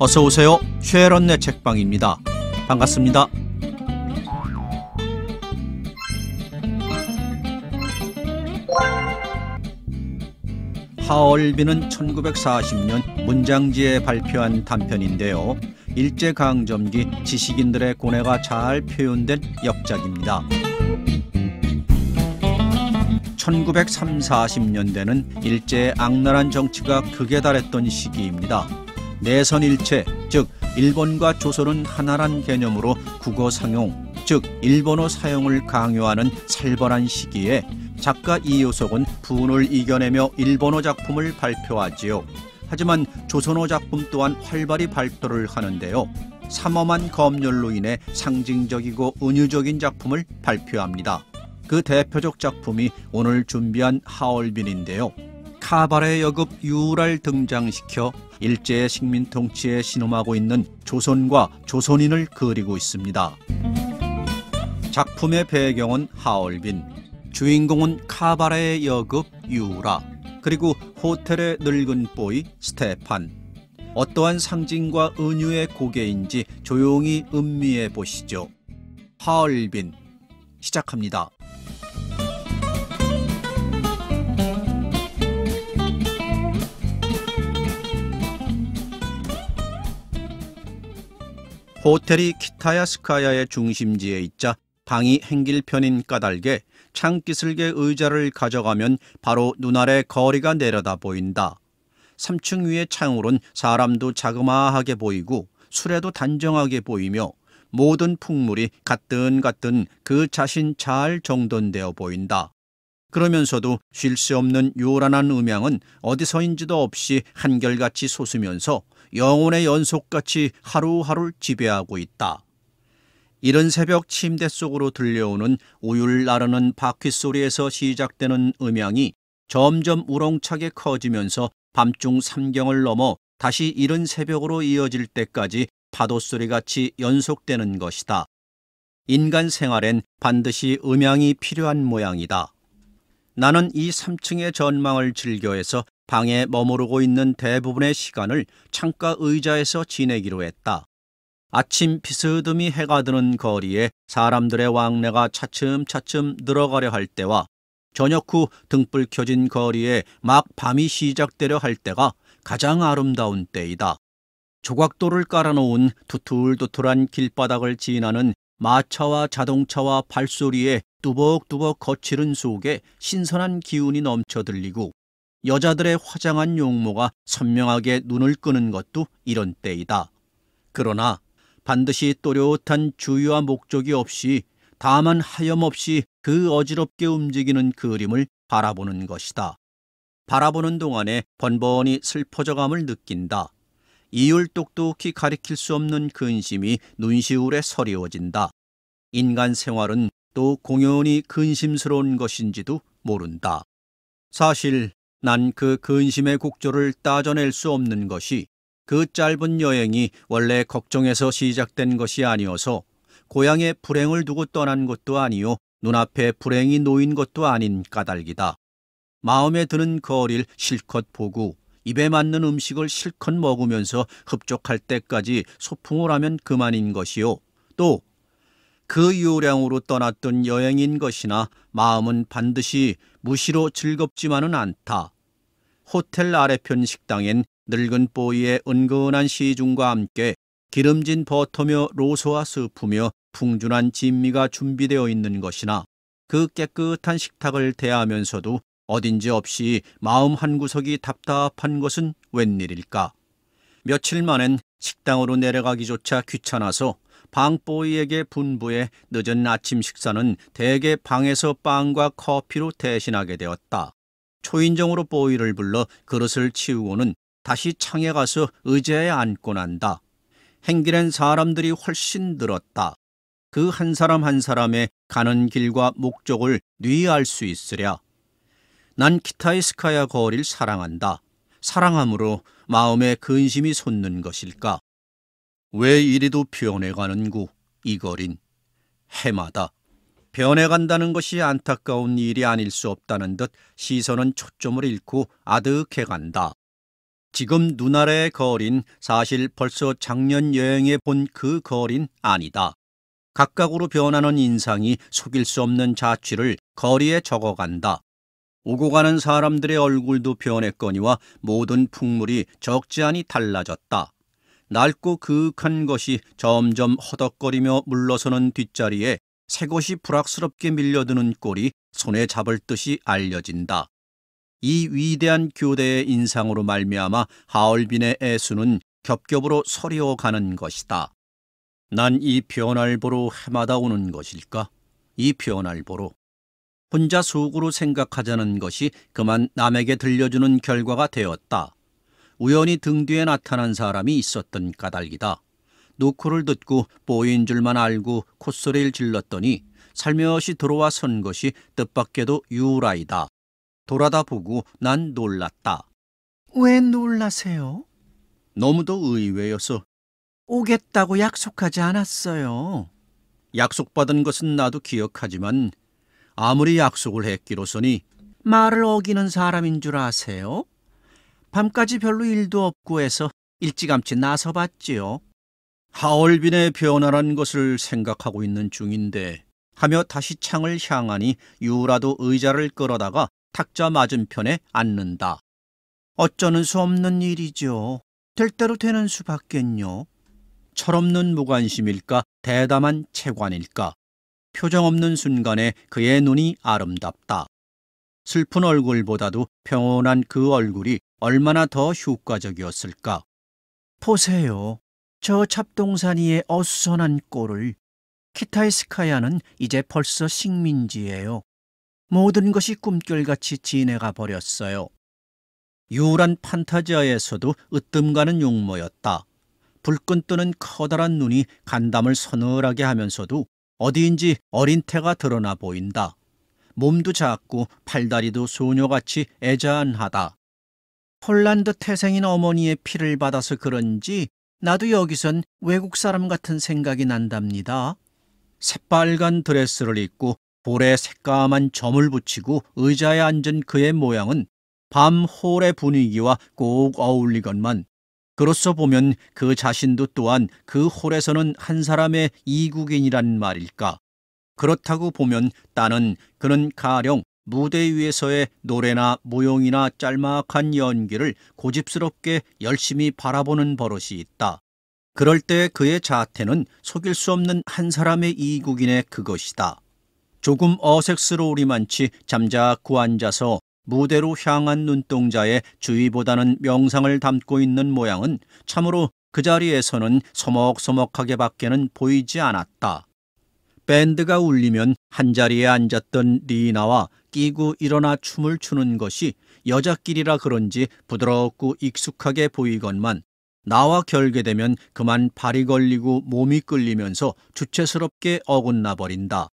어서 오세요. 쉐런네 책방입니다. 반갑습니다. 하얼빈은 1940년 문장지에 발표한 단편인데요. 일제강점기 지식인들의 고뇌가 잘 표현된 역작입니다. 1930~40년대는 일제의 악랄한 정치가 극에 달했던 시기입니다. 내선일체, 즉 일본과 조선은 하나란 개념으로 국어 상용, 즉 일본어 사용을 강요하는 살벌한 시기에 작가 이효석은 분을 이겨내며 일본어 작품을 발표하지요. 하지만 조선어 작품 또한 활발히 발표를 하는데요. 삼엄한 검열로 인해 상징적이고 은유적인 작품을 발표합니다. 그 대표적 작품이 오늘 준비한 하얼빈인데요. 카바레 여급 유우를 등장시켜 일제의 식민 통치에 신음하고 있는 조선과 조선인을 그리고 있습니다. 작품의 배경은 하얼빈, 주인공은 카바레 여급 유우라, 그리고 호텔의 늙은 보이 스테판. 어떠한 상징과 은유의 고개인지 조용히 음미해 보시죠. 하얼빈, 시작합니다. 호텔이 키타야스카야의 중심지에 있자 방이 행길편인 까닭에 창기슭의 의자를 가져가면 바로 눈아래 거리가 내려다 보인다. 3층 위의 창으론 사람도 자그마하게 보이고 수레도 단정하게 보이며 모든 풍물이 가뜬가뜬 그 자신 잘 정돈되어 보인다. 그러면서도 쉴 새 없는 요란한 음향은 어디서인지도 없이 한결같이 솟으면서 영혼의 연속같이 하루하루를 지배하고 있다. 이른 새벽 침대 속으로 들려오는 우율 나르는 바퀴 소리에서 시작되는 음향이 점점 우렁차게 커지면서 밤중 삼경을 넘어 다시 이른 새벽으로 이어질 때까지 파도 소리같이 연속되는 것이다. 인간 생활엔 반드시 음향이 필요한 모양이다. 나는 이 3층의 전망을 즐겨해서 방에 머무르고 있는 대부분의 시간을 창가 의자에서 지내기로 했다. 아침 비스듬히 해가 드는 거리에 사람들의 왕래가 차츰차츰 늘어가려 할 때와 저녁 후 등불 켜진 거리에 막 밤이 시작되려 할 때가 가장 아름다운 때이다. 조각돌을 깔아놓은 두툴두툴한 길바닥을 지나는 마차와 자동차와 발소리에 뚜벅뚜벅 거칠은 속에 신선한 기운이 넘쳐 들리고 여자들의 화장한 용모가 선명하게 눈을 끄는 것도 이런 때이다. 그러나 반드시 또렷한 주의와 목적이 없이 다만 하염없이 그 어지럽게 움직이는 그림을 바라보는 것이다. 바라보는 동안에 번번이 슬퍼져감을 느낀다. 이율 똑똑히 가리킬 수 없는 근심이 눈시울에 서리워진다. 인간 생활은 또 공연히 근심스러운 것인지도 모른다. 사실 난 그 근심의 곡조를 따져낼 수 없는 것이 그 짧은 여행이 원래 걱정에서 시작된 것이 아니어서 고향에 불행을 두고 떠난 것도 아니요 눈앞에 불행이 놓인 것도 아닌 까닭이다. 마음에 드는 거리를 실컷 보고 입에 맞는 음식을 실컷 먹으면서 흡족할 때까지 소풍을 하면 그만인 것이요. 또 그 요량으로 떠났던 여행인 것이나 마음은 반드시 무시로 즐겁지만은 않다. 호텔 아래편 식당엔 늙은 보이의 은근한 시중과 함께 기름진 버터며 로소와 스프며 풍준한 진미가 준비되어 있는 것이나 그 깨끗한 식탁을 대하면서도 어딘지 없이 마음 한구석이 답답한 것은 웬일일까? 며칠 만엔 식당으로 내려가기조차 귀찮아서 방보이에게 분부해 늦은 아침 식사는 대개 방에서 빵과 커피로 대신하게 되었다. 초인종으로 보이를 불러 그릇을 치우고는 다시 창에 가서 의자에 앉고 난다. 행길엔 사람들이 훨씬 늘었다. 그 한 사람 한 사람의 가는 길과 목적을 뉘 알 수 있으랴. 난 키타이스카야 거리를 사랑한다. 사랑함으로 마음에 근심이 솟는 것일까? 왜 이리도 변해가는구 이 거린. 해마다 변해간다는 것이 안타까운 일이 아닐 수 없다는 듯 시선은 초점을 잃고 아득해간다. 지금 눈아래의 거울인 사실 벌써 작년 여행해 본 그 거울인 아니다. 각각으로 변하는 인상이 속일 수 없는 자취를 거리에 적어간다. 오고 가는 사람들의 얼굴도 변했거니와 모든 풍물이 적지 않이 달라졌다. 낡고 그윽한 것이 점점 허덕거리며 물러서는 뒷자리에 새 것이 불악스럽게 밀려드는 꼴이 손에 잡을 듯이 알려진다. 이 위대한 교대의 인상으로 말미암아 하얼빈의 애수는 겹겹으로 서리어가는 것이다. 난 이 변화를 보러 해마다 오는 것일까? 이 변화를 보러. 혼자 속으로 생각하자는 것이 그만 남에게 들려주는 결과가 되었다. 우연히 등 뒤에 나타난 사람이 있었던 까닭이다. 노크를 듣고 보인 줄만 알고 콧소리를 질렀더니 살며시 들어와 선 것이 뜻밖에도 유라이다. 돌아다 보고 난 놀랐다. 왜 놀라세요? 너무도 의외여서. 오겠다고 약속하지 않았어요. 약속받은 것은 나도 기억하지만 아무리 약속을 했기로서니 말을 어기는 사람인 줄 아세요? 밤까지 별로 일도 없고 해서 일찌감치 나서봤지요. 하얼빈의 변화란 것을 생각하고 있는 중인데 하며 다시 창을 향하니 유라도 의자를 끌어다가 탁자 맞은편에 앉는다. 어쩌는 수 없는 일이죠. 될 대로 되는 수밖엔요. 철없는 무관심일까 대담한 채관일까. 표정 없는 순간에 그의 눈이 아름답다. 슬픈 얼굴보다도 평온한 그 얼굴이 얼마나 더 효과적이었을까. 보세요. 저 찹동산이의 어수선한 꼴을. 키타이스카야는 이제 벌써 식민지예요. 모든 것이 꿈결같이 지내가 버렸어요. 유란 판타지아에서도 으뜸가는 용모였다. 불끈 뜨는 커다란 눈이 간담을 서늘하게 하면서도 어디인지 어린 태가 드러나 보인다. 몸도 작고 팔다리도 소녀같이 애잔하다. 폴란드 태생인 어머니의 피를 받아서 그런지 나도 여기선 외국 사람 같은 생각이 난답니다. 새빨간 드레스를 입고 볼에 새까만 점을 붙이고 의자에 앉은 그의 모양은 밤 홀의 분위기와 꼭 어울리건만 그로써 보면 그 자신도 또한 그 홀에서는 한 사람의 이국인이란 말일까. 그렇다고 보면 따는 그는 가령 무대 위에서의 노래나 무용이나 짤막한 연기를 고집스럽게 열심히 바라보는 버릇이 있다. 그럴 때 그의 자태는 속일 수 없는 한 사람의 이국인의 그것이다. 조금 어색스러우리만치 잠자코 앉아서 무대로 향한 눈동자에 주의보다는 명상을 담고 있는 모양은 참으로 그 자리에서는 서먹서먹하게 밖에는 보이지 않았다. 밴드가 울리면 한자리에 앉았던 리나와 끼고 일어나 춤을 추는 것이 여자끼리라 그런지 부드럽고 익숙하게 보이건만 나와 결계되면 그만 발이 걸리고 몸이 끌리면서 주체스럽게 어긋나 버린다.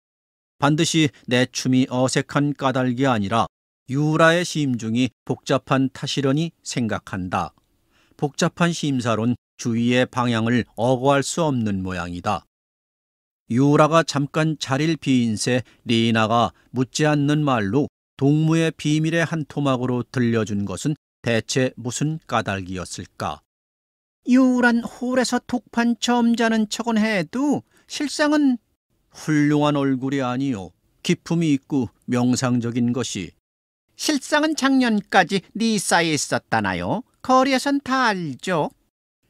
반드시 내 춤이 어색한 까닭이 아니라 유라의 심중이 복잡한 탓이려니 생각한다. 복잡한 심사론 주위의 방향을 어거할 수 없는 모양이다. 유라가 잠깐 자리를 비인 새 리나가 묻지 않는 말로 동무의 비밀의 한 토막으로 들려준 것은 대체 무슨 까닭이었을까? 유란 홀에서 독판 점자는 척은 해도 실상은 훌륭한 얼굴이 아니요. 기품이 있고 명상적인 것이. 실상은 작년까지 니사에 있었다나요? 거리에선 다 알죠.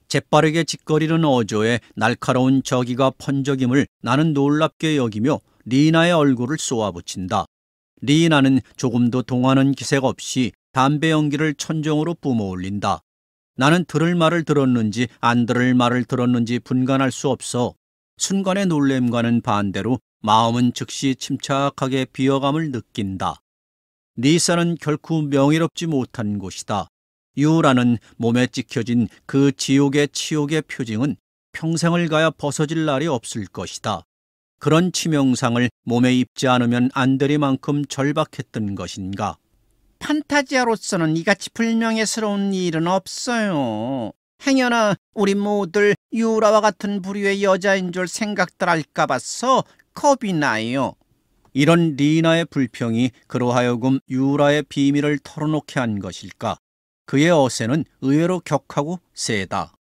재빠르게 짓거리는 어조에 날카로운 저기가 번쩍임을 나는 놀랍게 여기며 리나의 얼굴을 쏘아붙인다. 리나는 조금도 동하는 기색 없이 담배 연기를 천정으로 뿜어올린다. 나는 들을 말을 들었는지 안 들을 말을 들었는지 분간할 수 없어 순간의 놀램과는 반대로 마음은 즉시 침착하게 비어감을 느낀다. 니사는 결코 명예롭지 못한 곳이다. 유라는 몸에 찍혀진 그 지옥의 치욕의 표징은 평생을 가야 벗어질 날이 없을 것이다. 그런 치명상을 몸에 입지 않으면 안 되리만큼 절박했던 것인가. 판타지아로서는 이같이 불명예스러운 일은 없어요. 행여나 우리 모두 유라와 같은 부류의 여자인 줄 생각들 할까 봐서 겁이 나요. 이런 리나의 불평이 그로 하여금 유라의 비밀을 털어놓게 한 것일까? 그의 어세는 의외로 격하고 세다.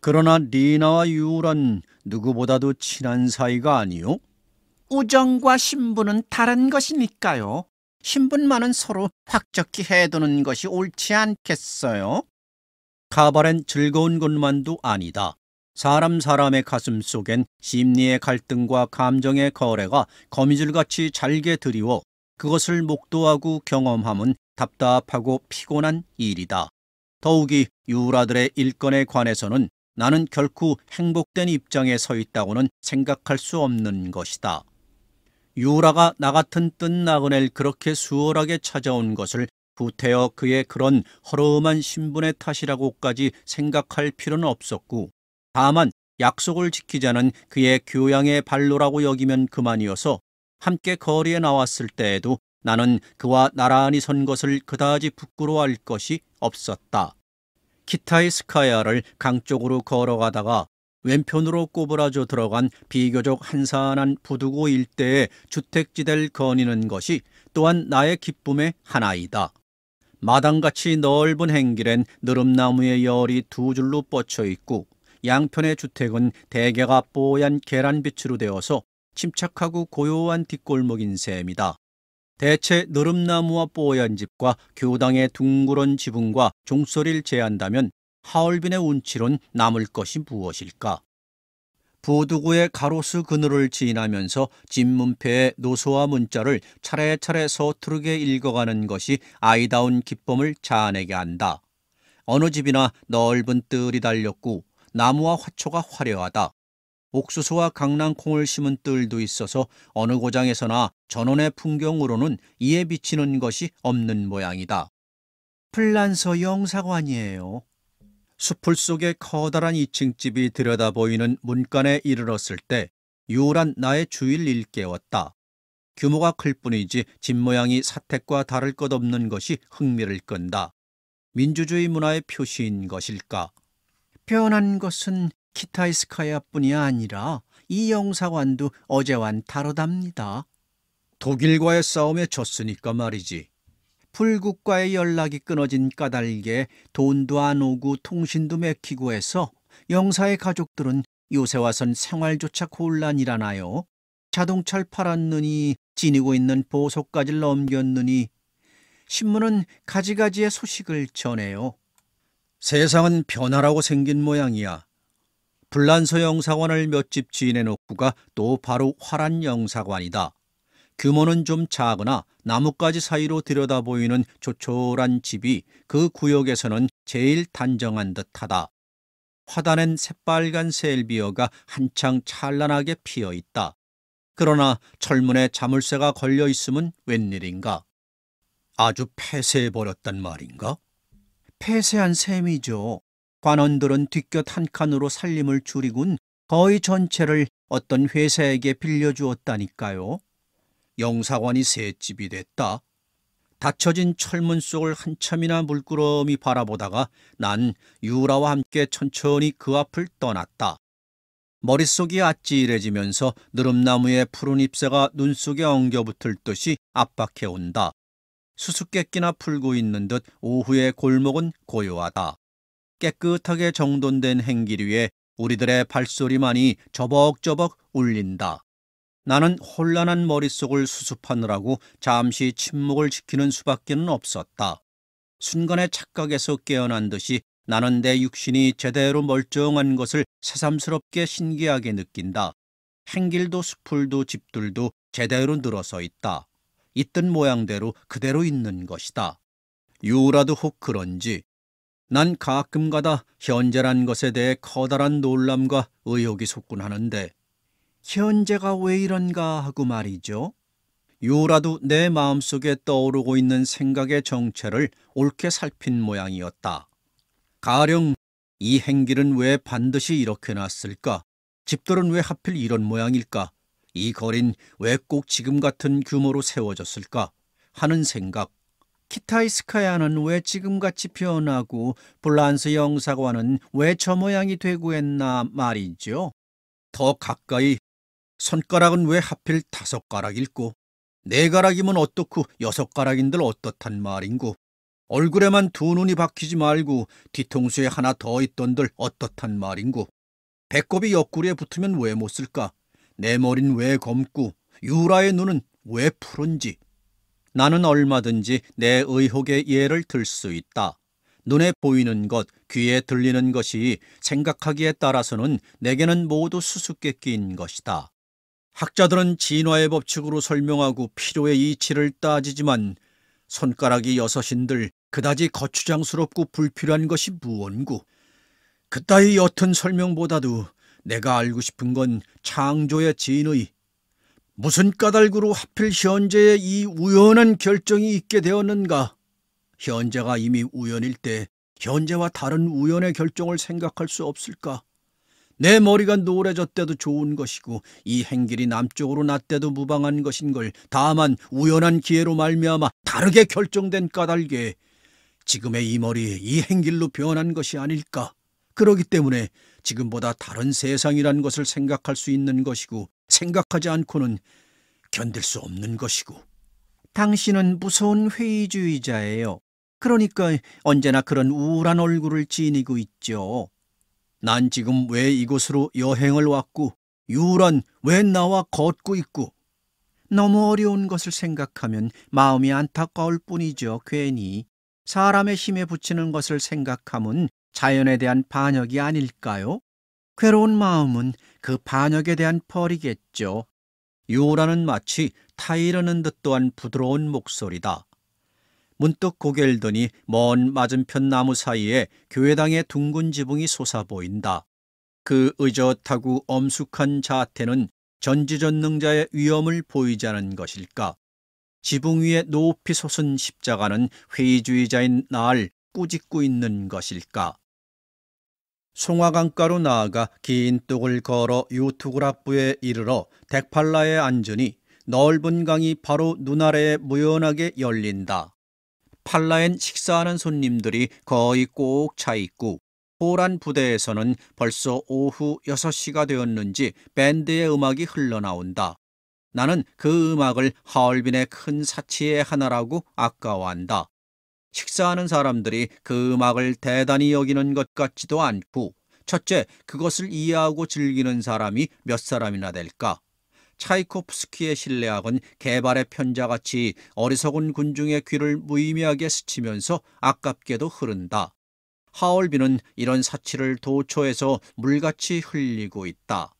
그러나 리나와 유란 누구보다도 친한 사이가 아니요? 우정과 신분은 다른 것이니까요. 신분만은 서로 확적히 해두는 것이 옳지 않겠어요? 카바렌 즐거운 것만도 아니다. 사람의 가슴 속엔 심리의 갈등과 감정의 거래가 거미줄같이 잘게 드리워 그것을 목도하고 경험함은 답답하고 피곤한 일이다. 더욱이 유라들의 일건에 관해서는 나는 결코 행복된 입장에 서 있다고는 생각할 수 없는 것이다. 유라가 나 같은 뜬 나그네를 그렇게 수월하게 찾아온 것을 후태여 그의 그런 허름한 신분의 탓이라고까지 생각할 필요는 없었고, 다만 약속을 지키자는 그의 교양의 발로라고 여기면 그만이어서 함께 거리에 나왔을 때에도 나는 그와 나란히 선 것을 그다지 부끄러워할 것이 없었다. 키타이스카야를 강 쪽으로 걸어가다가 왼편으로 꼬부라져 들어간 비교적 한산한 부두고 일대의 주택지대를 거니는 것이 또한 나의 기쁨의 하나이다. 마당같이 넓은 행길엔 느릅나무의 열이 두 줄로 뻗쳐 있고 양편의 주택은 대개가 뽀얀 계란빛으로 되어서 침착하고 고요한 뒷골목인 셈이다. 대체 느릅나무와 뽀얀 집과 교당의 둥그런 지붕과 종소리를 제한다면 하얼빈의 운치론 남을 것이 무엇일까? 부두구의 가로수 그늘을 지나면서 집문패의 노소와 문자를 차례차례 서투르게 읽어가는 것이 아이다운 기쁨을 자아내게 한다. 어느 집이나 넓은 뜰이 달렸고 나무와 화초가 화려하다. 옥수수와 강낭콩을 심은 뜰도 있어서 어느 고장에서나 전원의 풍경으로는 이에 비치는 것이 없는 모양이다. 플란서 영사관이에요. 숲풀 속의 커다란 2층 집이 들여다 보이는 문간에 이르렀을 때 유란 나의 주의를 일깨웠다. 규모가 클 뿐이지 집 모양이 사택과 다를 것 없는 것이 흥미를 끈다. 민주주의 문화의 표시인 것일까? 변한 것은 키타이스카야뿐이 아니라 이 영사관도 어제와는 다르답니다. 독일과의 싸움에 졌으니까 말이지. 불국과의 연락이 끊어진 까닭에 돈도 안 오고 통신도 맥히고 해서 영사의 가족들은 요새 와선 생활조차 곤란이라나요. 자동차를 팔았느니 지니고 있는 보석까지 넘겼느니 신문은 가지가지의 소식을 전해요. 세상은 변하라고 생긴 모양이야. 불란서 영사관을 몇 집 지내놓고가 또 바로 화란 영사관이다. 규모는 좀 작으나 나뭇가지 사이로 들여다 보이는 조촐한 집이 그 구역에서는 제일 단정한 듯하다. 화단엔 새빨간 셀비어가 한창 찬란하게 피어 있다. 그러나 철문에 자물쇠가 걸려 있으면 웬일인가? 아주 폐쇄해버렸단 말인가? 폐쇄한 셈이죠. 관원들은 뒷곁 한 칸으로 살림을 줄이곤 거의 전체를 어떤 회사에게 빌려주었다니까요. 영사관이 새 집이 됐다. 닫혀진 철문 속을 한참이나 물끄러미 바라보다가 난 유라와 함께 천천히 그 앞을 떠났다. 머릿속이 아찔해지면서 느릅나무의 푸른 잎새가 눈 속에 엉겨붙을 듯이 압박해온다. 수수께끼나 풀고 있는 듯 오후의 골목은 고요하다. 깨끗하게 정돈된 행길 위에 우리들의 발소리만이 저벅저벅 울린다. 나는 혼란한 머릿속을 수습하느라고 잠시 침묵을 지키는 수밖에는 없었다. 순간의 착각에서 깨어난 듯이 나는 내 육신이 제대로 멀쩡한 것을 새삼스럽게 신기하게 느낀다. 행길도 수풀도 집들도 제대로 늘어서 있다. 있던 모양대로 그대로 있는 것이다. 유라도 혹 그런지 난 가끔가다 현재란 것에 대해 커다란 놀람과 의혹이 솟곤 하는데 현재가 왜 이런가 하고 말이죠. 유라도 내 마음속에 떠오르고 있는 생각의 정체를 옳게 살핀 모양이었다. 가령 이 행길은 왜 반드시 이렇게 놨을까? 집들은 왜 하필 이런 모양일까? 이 거린 왜 꼭 지금 같은 규모로 세워졌을까? 하는 생각. 키타이스카야는 왜 지금같이 변하고 불란서 영사관은 왜 저 모양이 되고 했나 말이죠. 더 가까이 손가락은 왜 하필 5가락일꼬? 4가락이면 어떻고 6가락인들 어떻단 말인고? 얼굴에만 두 눈이 박히지 말고 뒤통수에 하나 더 있던들 어떻단 말인고. 배꼽이 옆구리에 붙으면 왜 못 쓸까? 내 머린 왜 검고 유라의 눈은 왜 푸른지. 나는 얼마든지 내 의혹의 예를 들 수 있다. 눈에 보이는 것, 귀에 들리는 것이 생각하기에 따라서는 내게는 모두 수수께끼인 것이다. 학자들은 진화의 법칙으로 설명하고 필요의 이치를 따지지만 손가락이 여섯인들 그다지 거추장스럽고 불필요한 것이 무언고. 그따위 옅은 설명보다도 내가 알고 싶은 건 창조의 진의, 무슨 까닭으로 하필 현재에 이 우연한 결정이 있게 되었는가? 현재가 이미 우연일 때 현재와 다른 우연의 결정을 생각할 수 없을까? 내 머리가 노래졌대도 좋은 것이고 이 행길이 남쪽으로 났대도 무방한 것인걸 다만 우연한 기회로 말미암아 다르게 결정된 까닭에 지금의 이 머리, 이 행길로 변한 것이 아닐까? 그러기 때문에 지금보다 다른 세상이란 것을 생각할 수 있는 것이고 생각하지 않고는 견딜 수 없는 것이고. 당신은 무서운 회의주의자예요. 그러니까 언제나 그런 우울한 얼굴을 지니고 있죠. 난 지금 왜 이곳으로 여행을 왔고 유란 왜 나와 걷고 있고. 너무 어려운 것을 생각하면 마음이 안타까울 뿐이죠. 괜히 사람의 힘에 부치는 것을 생각하면 자연에 대한 반역이 아닐까요? 괴로운 마음은 그 반역에 대한 벌이겠죠. 유라는 마치 타이르는 듯 또한 부드러운 목소리다. 문득 고개를 드니 먼 맞은편 나무 사이에 교회당의 둥근 지붕이 솟아 보인다. 그 의젓하고 엄숙한 자태는 전지전능자의 위엄을 보이지 않은 것일까? 지붕 위에 높이 솟은 십자가는 회의주의자인 날 꾸짖고 있는 것일까? 송화강가로 나아가 긴 뚝을 걸어 유투그랍부에 이르러 덱팔라에 앉으니 넓은 강이 바로 눈아래에 무연하게 열린다. 팔라엔 식사하는 손님들이 거의 꼭 차 있고 호란 부대에서는 벌써 오후 6시가 되었는지 밴드의 음악이 흘러나온다. 나는 그 음악을 하얼빈의 큰 사치의 하나라고 아까워한다. 식사하는 사람들이 그 음악을 대단히 여기는 것 같지도 않고, 첫째, 그것을 이해하고 즐기는 사람이 몇 사람이나 될까? 차이코프스키의 실내악은 개발의 편자같이 어리석은 군중의 귀를 무의미하게 스치면서 아깝게도 흐른다. 하얼빈은 이런 사치를 도초해서 물같이 흘리고 있다.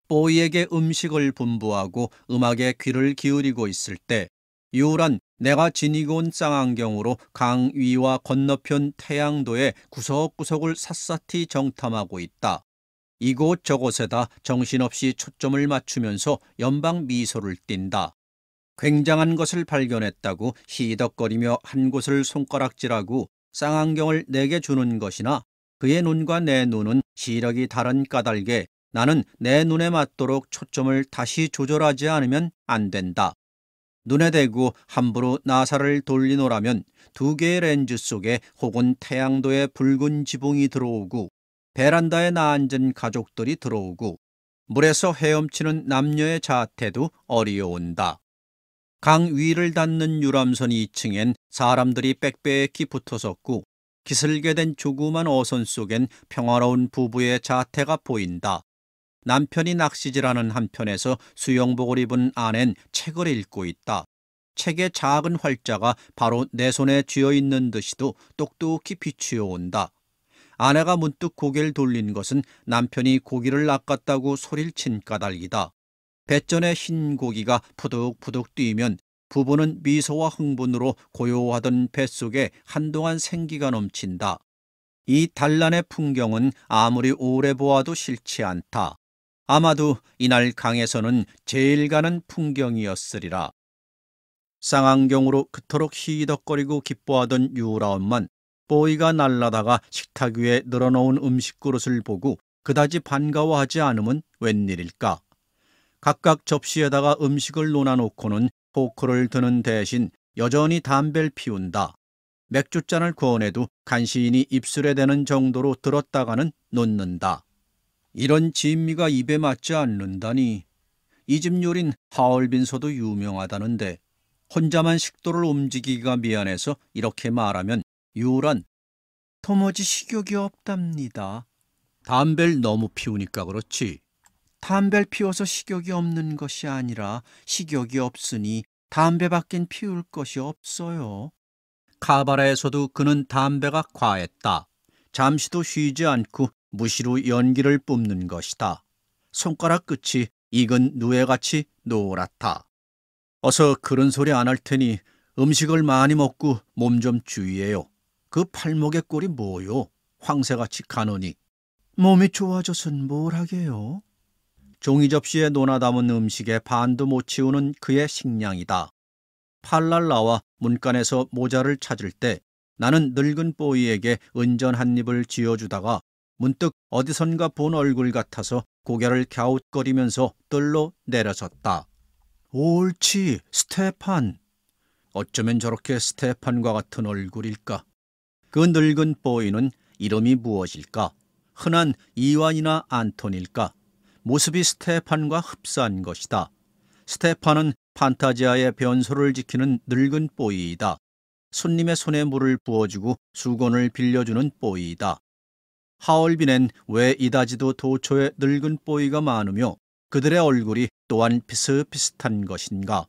보이에게 음식을 분부하고 음악에 귀를 기울이고 있을 때 유란 내가 지니고 온 쌍안경으로 강 위와 건너편 태양도의 구석구석을 샅샅이 정탐하고 있다. 이곳 저곳에다 정신없이 초점을 맞추면서 연방 미소를 띈다. 굉장한 것을 발견했다고 히덕거리며 한 곳을 손가락질하고 쌍안경을 내게 주는 것이나 그의 눈과 내 눈은 시력이 다른 까닭에 나는 내 눈에 맞도록 초점을 다시 조절하지 않으면 안 된다. 눈에 대고 함부로 나사를 돌리노라면 두 개의 렌즈 속에 혹은 태양도의 붉은 지붕이 들어오고 베란다에 나앉은 가족들이 들어오고 물에서 헤엄치는 남녀의 자태도 어리어온다. 강 위를 닿는 유람선 2층엔 사람들이 빽빽히 붙어섰고 기슬게 된 조그만 어선 속엔 평화로운 부부의 자태가 보인다. 남편이 낚시질하는 한편에서 수영복을 입은 아낸 책을 읽고 있다. 책의 작은 활자가 바로 내 손에 쥐어있는 듯이도 똑똑히 비추어 온다. 아내가 문득 고개를 돌린 것은 남편이 고기를 낚았다고 소리를 친 까닭이다. 뱃전에 흰 고기가 푸득푸득 뛰면 부부는 미소와 흥분으로 고요하던 뱃속에 한동안 생기가 넘친다. 이 단란의 풍경은 아무리 오래 보아도 싫지 않다. 아마도 이날 강에서는 제일 가는 풍경이었으리라. 쌍안경으로 그토록 히덕거리고 기뻐하던 유라엄만 보이가 날라다가 식탁 위에 늘어놓은 음식 그릇을 보고 그다지 반가워하지 않으면 웬일일까? 각각 접시에다가 음식을 놓아놓고는 포크를 드는 대신 여전히 담배를 피운다. 맥주잔을 권해도 간신히 입술에 대는 정도로 들었다가는 놓는다. 이런 진미가 입에 맞지 않는다니. 이 집 요린 하얼빈서도 유명하다는데 혼자만 식도를 움직이기가 미안해서 이렇게 말하면 유란 도무지 식욕이 없답니다. 담배를 너무 피우니까 그렇지. 담배를 피워서 식욕이 없는 것이 아니라 식욕이 없으니 담배밖엔 피울 것이 없어요. 카바레에서도 그는 담배가 과했다. 잠시도 쉬지 않고 무시로 연기를 뿜는 것이다. 손가락 끝이 익은 누에같이 노랗다. 어서 그런 소리 안 할 테니 음식을 많이 먹고 몸 좀 주의해요. 그 팔목의 꼴이 뭐요? 황새같이 가느니. 몸이 좋아져선 뭘 하게요? 종이 접시에 논아 담은 음식에 반도 못 치우는 그의 식량이다. 팔날 나와 문간에서 모자를 찾을 때 나는 늙은 뽀이에게 은전 한 입을 쥐어주다가 문득 어디선가 본 얼굴 같아서 고개를 갸웃거리면서 뜰로 내려섰다. 옳지, 스테판. 어쩌면 저렇게 스테판과 같은 얼굴일까? 그 늙은 뽀이는 이름이 무엇일까? 흔한 이완이나 안톤일까? 모습이 스테판과 흡사한 것이다. 스테판은 판타지아의 변소를 지키는 늙은 뽀이이다. 손님의 손에 물을 부어주고 수건을 빌려주는 뽀이이다. 하얼빈엔 왜 이다지도 도초에 늙은 뽀이가 많으며 그들의 얼굴이 또한 비슷비슷한 것인가?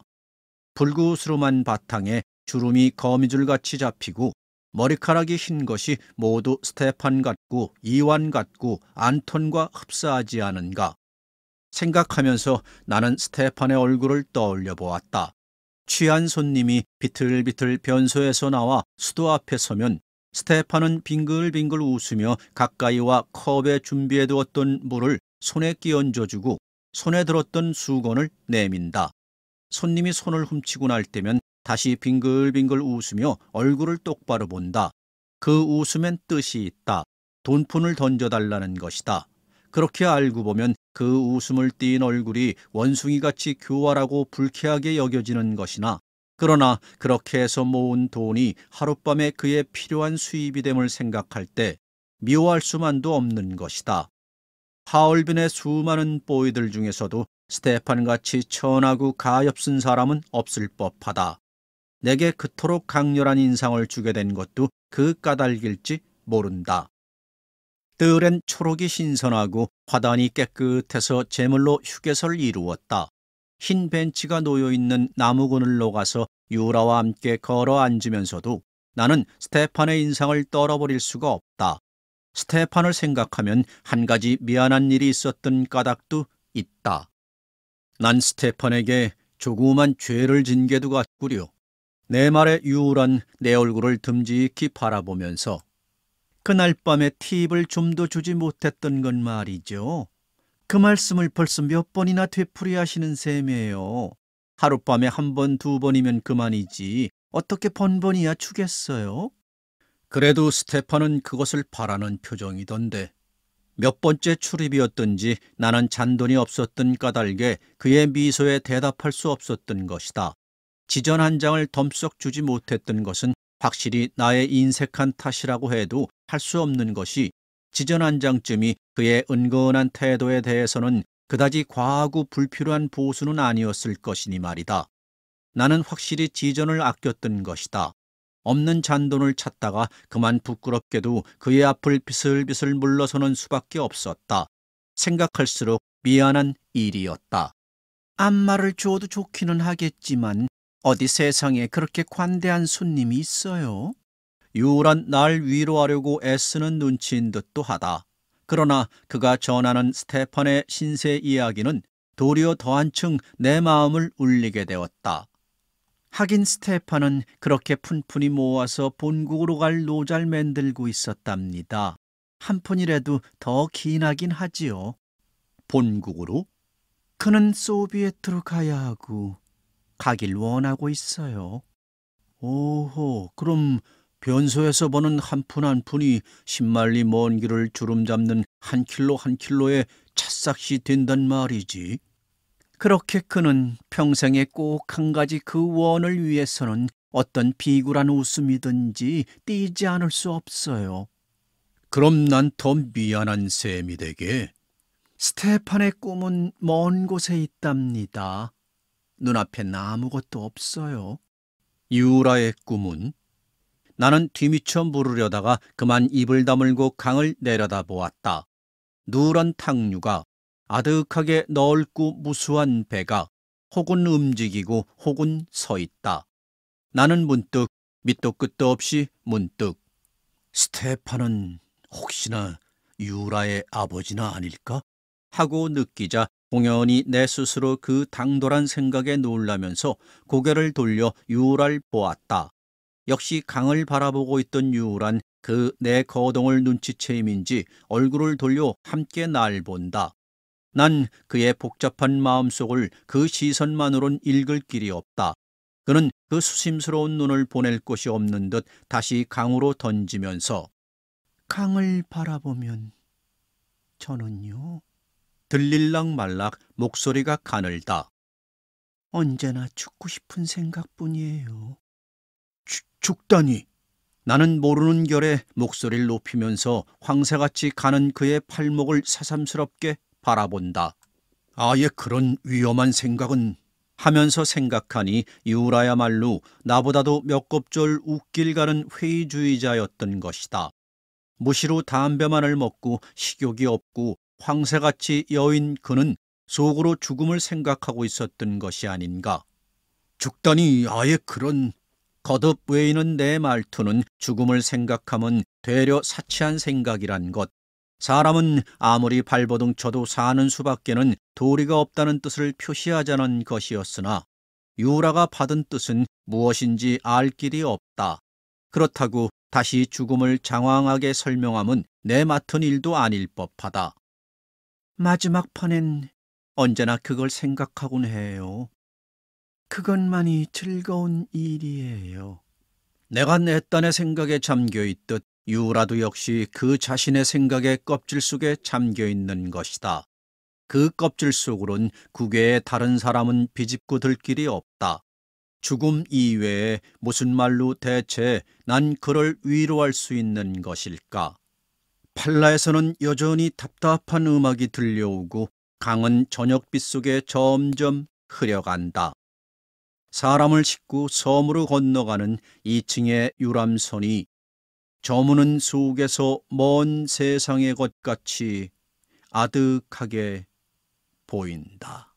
불구스름한 바탕에 주름이 거미줄같이 잡히고 머리카락이 흰 것이 모두 스테판 같고 이완 같고 안톤과 흡사하지 않은가? 생각하면서 나는 스테판의 얼굴을 떠올려 보았다. 취한 손님이 비틀비틀 변소에서 나와 수도 앞에 서면 스테판은 빙글빙글 웃으며 가까이와 컵에 준비해 두었던 물을 손에 끼얹어주고 손에 들었던 수건을 내민다. 손님이 손을 훔치고 날 때면 다시 빙글빙글 웃으며 얼굴을 똑바로 본다. 그 웃음엔 뜻이 있다. 돈푼을 던져달라는 것이다. 그렇게 알고 보면 그 웃음을 띤 얼굴이 원숭이같이 교활하고 불쾌하게 여겨지는 것이나 그러나 그렇게 해서 모은 돈이 하룻밤에 그의 필요한 수입이 됨을 생각할 때 미워할 수만도 없는 것이다. 하얼빈의 수많은 뽀이들 중에서도 스테판같이 천하고 가엾은 사람은 없을 법하다. 내게 그토록 강렬한 인상을 주게 된 것도 그 까닭일지 모른다. 뜰엔 초록이 신선하고 화단이 깨끗해서 제물로 휴게소를 이루었다. 흰 벤치가 놓여있는 나무 그늘로 가서 유라와 함께 걸어 앉으면서도 나는 스테판의 인상을 떨어버릴 수가 없다. 스테판을 생각하면 한 가지 미안한 일이 있었던 까닭도 있다. 난 스테판에게 조그만 죄를 진 게도 같구려. 내 말에 유울한 내 얼굴을 듬직히 바라보면서 그날 밤에 팁을 좀도 주지 못했던 건 말이죠. 그 말씀을 벌써 몇 번이나 되풀이하시는 셈이에요. 하룻밤에 한 번, 두 번이면 그만이지 어떻게 번번이야 주겠어요? 그래도 스테판은 그것을 바라는 표정이던데 몇 번째 출입이었던지 나는 잔돈이 없었던 까닭에 그의 미소에 대답할 수 없었던 것이다. 지전 한 장을 덤썩 주지 못했던 것은 확실히 나의 인색한 탓이라고 해도 할 수 없는 것이 지전 한 장쯤이 그의 은근한 태도에 대해서는 그다지 과하고 불필요한 보수는 아니었을 것이니 말이다. 나는 확실히 지전을 아꼈던 것이다. 없는 잔돈을 찾다가 그만 부끄럽게도 그의 앞을 비슬비슬 물러서는 수밖에 없었다. 생각할수록 미안한 일이었다. 안마를 줘도 좋기는 하겠지만 어디 세상에 그렇게 관대한 손님이 있어요? 유란 날 위로하려고 애쓰는 눈치인 듯도 하다. 그러나 그가 전하는 스테판의 신세 이야기는 도리어 더 한층 내 마음을 울리게 되었다. 하긴 스테판은 그렇게 푼푼히 모아서 본국으로 갈 노잘 만들고 있었답니다. 한 푼이라도 더 기나긴 하지요. 본국으로? 그는 소비에트로 가야 하고 가길 원하고 있어요. 오호, 그럼 변소에서 버는 한 푼 한 푼이 10만리 먼 길을 주름 잡는 한 킬로에 찻싹이 된단 말이지. 그렇게 그는 평생에 꼭 한 가지 그 원을 위해서는 어떤 비굴한 웃음이든지 띄지 않을 수 없어요. 그럼 난 더 미안한 셈이 되게. 스테판의 꿈은 먼 곳에 있답니다. 눈앞엔 아무것도 없어요. 유라의 꿈은? 나는 뒤미쳐 물으려다가 그만 입을 다물고 강을 내려다보았다. 누런 탕류가, 아득하게 넓고 무수한 배가 혹은 움직이고 혹은 서 있다. 나는 문득 밑도 끝도 없이 문득 스테판은 혹시나 유라의 아버지나 아닐까? 하고 느끼자 공연히 내 스스로 그 당돌한 생각에 놀라면서 고개를 돌려 유라를 보았다. 역시 강을 바라보고 있던 유란 그 내 거동을 눈치채임인지 얼굴을 돌려 함께 날 본다. 난 그의 복잡한 마음속을 그 시선만으론 읽을 길이 없다. 그는 그 수심스러운 눈을 보낼 곳이 없는 듯 다시 강으로 던지면서 강을 바라보면 저는요? 들릴락 말락 목소리가 가늘다. 언제나 죽고 싶은 생각뿐이에요. 죽다니. 나는 모르는 결에 목소리를 높이면서 황새같이 가는 그의 팔목을 새삼스럽게 바라본다. 아예 그런 위험한 생각은 하면서 생각하니 유라야말로 나보다도 몇 곱절 웃길 가는 회의주의자였던 것이다. 무시로 담배만을 먹고 식욕이 없고 황새같이 여인 그는 속으로 죽음을 생각하고 있었던 것이 아닌가. 죽다니 아예 그런. 거듭 외이는 내 말투는 죽음을 생각하면 되려 사치한 생각이란 것. 사람은 아무리 발버둥 쳐도 사는 수밖에는 도리가 없다는 뜻을 표시하자는 것이었으나 유라가 받은 뜻은 무엇인지 알 길이 없다. 그렇다고 다시 죽음을 장황하게 설명함은 내 맡은 일도 아닐 법하다. 마지막 판엔 언제나 그걸 생각하곤 해요. 그것만이 즐거운 일이에요. 내가 내 딴의 생각에 잠겨있듯 유라도 역시 그 자신의 생각의 껍질 속에 잠겨있는 것이다. 그 껍질 속으론 국외의 다른 사람은 비집고 들 길이 없다. 죽음 이외에 무슨 말로 대체 난 그를 위로할 수 있는 것일까? 팔라에서는 여전히 답답한 음악이 들려오고 강은 저녁빛 속에 점점 흐려간다. 사람을 싣고 섬으로 건너가는 2층의 유람선이 저무는 속에서 먼 세상의 것 같이 아득하게 보인다.